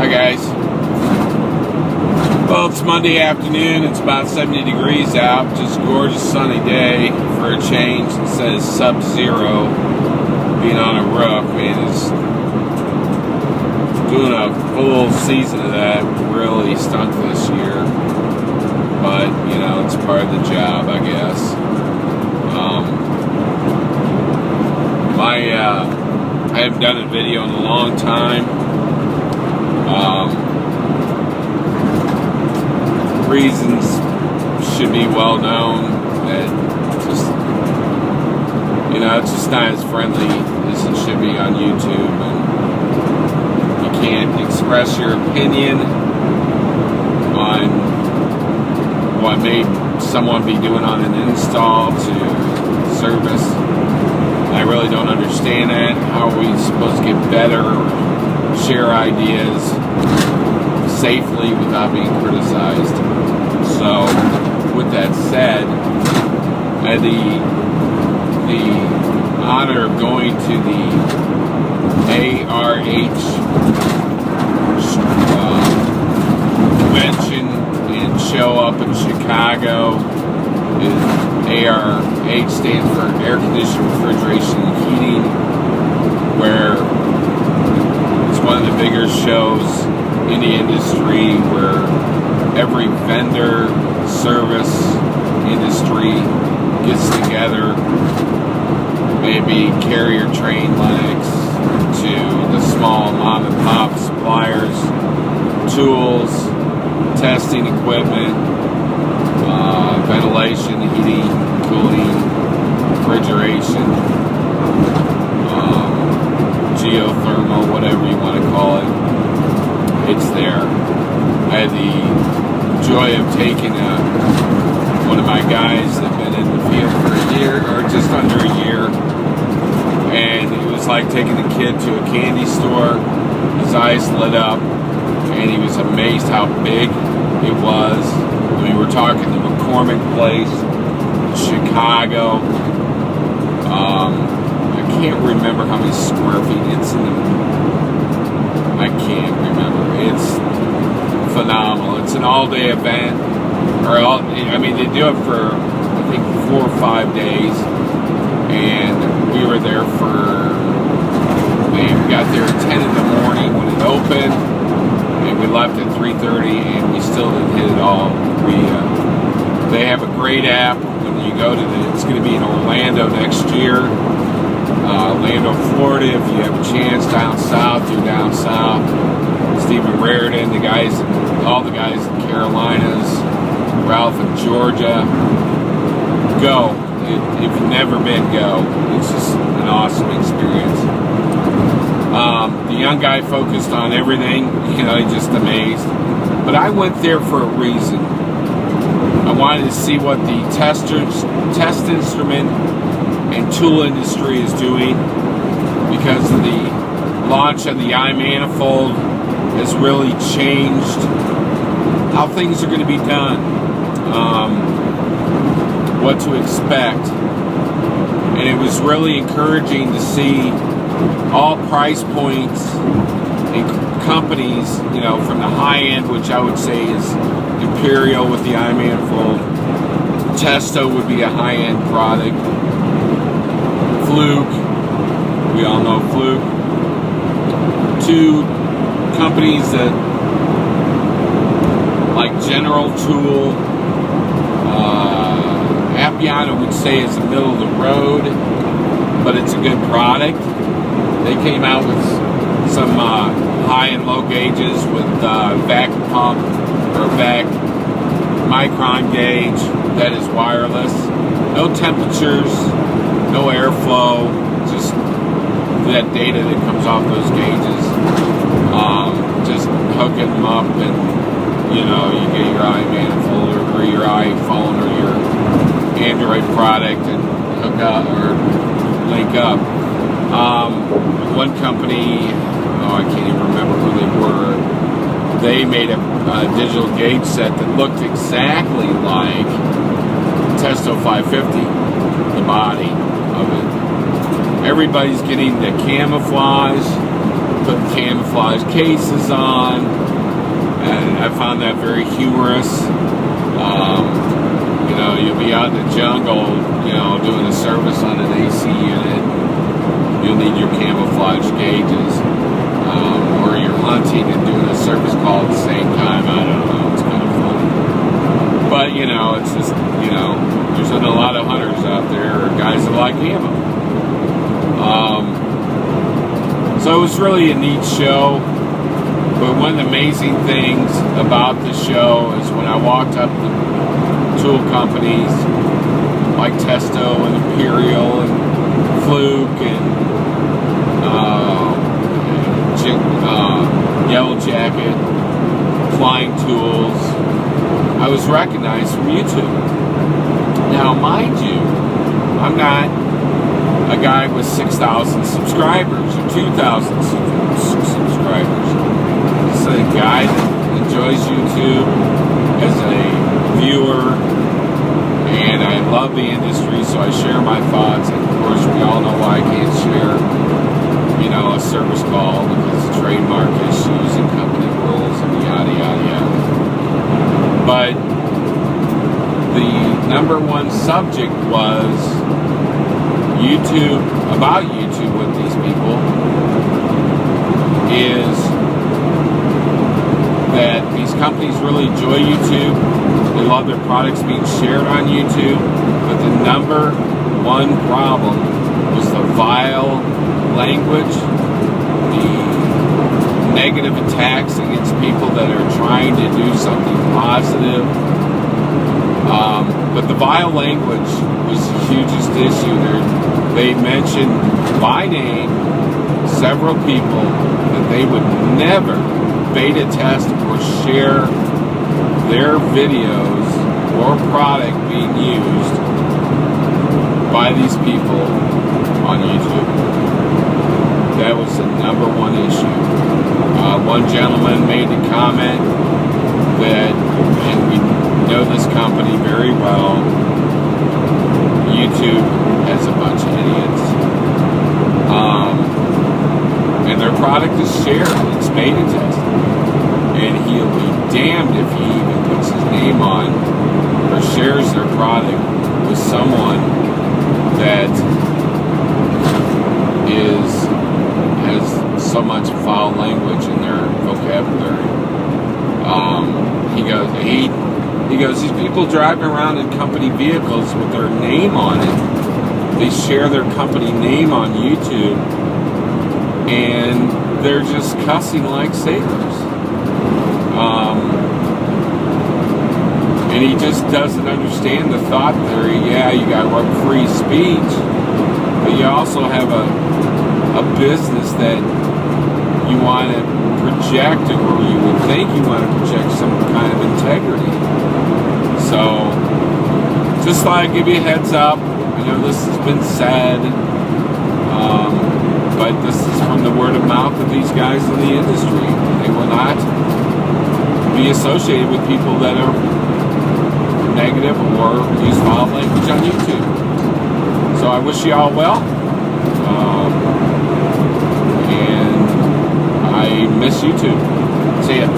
Hi guys. Well, it's Monday afternoon. It's about 70 degrees out. Just gorgeous sunny day for a change. It says sub-zero. Being on a roof, man, is doing a full season of that really stunk this year. But, you know, it's part of the job, I guess. I haven't done a video in a long time. Reasons should be well known. That just, you know, it's just not as friendly as it should be on YouTube, and you can't express your opinion on what may someone be doing on an install to service. I really don't understand that. How are we supposed to get better or share ideas safely without being criticized? So, with that said, I had the honor of going to the ARH convention and show up in Chicago. ARH stands for Air Conditioning, Refrigeration, and Heating, where it's one of the bigger shows in the industry, where every vendor, service industry gets together, maybe Carrier, Train, Lennox, to the small mom and pop suppliers, tools, testing equipment, ventilation, heating, cooling, refrigeration, geothermal, whatever you want to call it. It's there. I had the joy of taking one of my guys that had been in the field for a year, or just under a year, and it was like taking a kid to a candy store. His eyes lit up, and he was amazed how big it was. I mean, we're talking the McCormick Place, Chicago. I can't remember how many square feet it's in. I can't remember. It's phenomenal. It's an all-day event, they do it for, I think, 4 or 5 days, and we were there we got there at 10 in the morning when it opened, and we left at 3:30, and we still didn't hit it all. They have a great app when you go to it's going to be in Orlando next year, Orlando, Florida. If you have a chance, down south, you're down south. Stephen Raridan, all the guys in Carolinas, Ralph in Georgia. Go. If you've never been, go. It's just an awesome experience. The young guy focused on everything, just amazed. But I went there for a reason. I wanted to see what the test instrument and tool industry is doing, because the launch of the iManifold has really changed how things are going to be done, what to expect. And it was really encouraging to see all price points and companies, from the high end, which I would say is Imperial with the iManifold. Testo would be a high-end product. Fluke, we all know Fluke. Two companies that, like General Tool, Appian, I would say, is the middle of the road, but it's a good product. They came out with some high and low gauges with vac pump or vac micron gauge that is wireless. No temperatures, no airflow, just that data that comes off those gauges. Just hooking them up, and you get your iManifold or your iPhone or your Android product and hook up or link up. One company, I can't even remember who they were, they made a digital gauge set that looked exactly like Testo 550, the body of it. Everybody's getting the camouflage put camouflage cases on, and I found that very humorous. You know, you'll be out in the jungle, you know, doing a service on an AC unit. You'll need your camouflage gauges, or you're hunting and doing a service call at the same time. I don't know, it's kind of funny. But, you know, it's just, you know, there's a lot of hunters out there, or guys that like camo. So it was really a neat show. But one of the amazing things about the show is when I walked up the tool companies like Testo and Imperial and Fluke and Yellow Jacket, Flying Tools, I was recognized from YouTube. Now, mind you, I'm not a guy with 6,000 subscribers or 2,000 subscribers. It's a guy that enjoys YouTube as a viewer, and I love the industry, so I share my thoughts. And of course, we all know why I can't share, you know, a service call because of trademark issues and company rules and yada yada yada. But the number one subject was YouTube, about YouTube with these people, is that these companies really enjoy YouTube. They love their products being shared on YouTube. But the number one problem was the vile language, the negative attacks against people that are trying to do something positive. But the vile language was the hugest issue. They mentioned by name several people that they would never beta test or share their videos or product being used by these people on YouTube. That was the number one issue. One gentleman made a comment that, and we know this company very well, YouTube has a bunch of idiots. And their product is shared, it's beta tested. And he'll be damned if he even puts his name on or shares their product with someone that has so much foul language in their vocabulary. He goes, these people driving around in company vehicles with their name on it, they share their company name on YouTube, and they're just cussing like sailors. And he just doesn't understand the thought theory. Yeah, you got free speech, but you also have a business that you want to project, or you would think you want to project some kind of integrity. So, just thought I'd give you a heads up. I know this has been said, but this is from the word of mouth of these guys in the industry. They will not be associated with people that are negative or use foul language on YouTube. So I wish you all well, and I miss YouTube. See ya.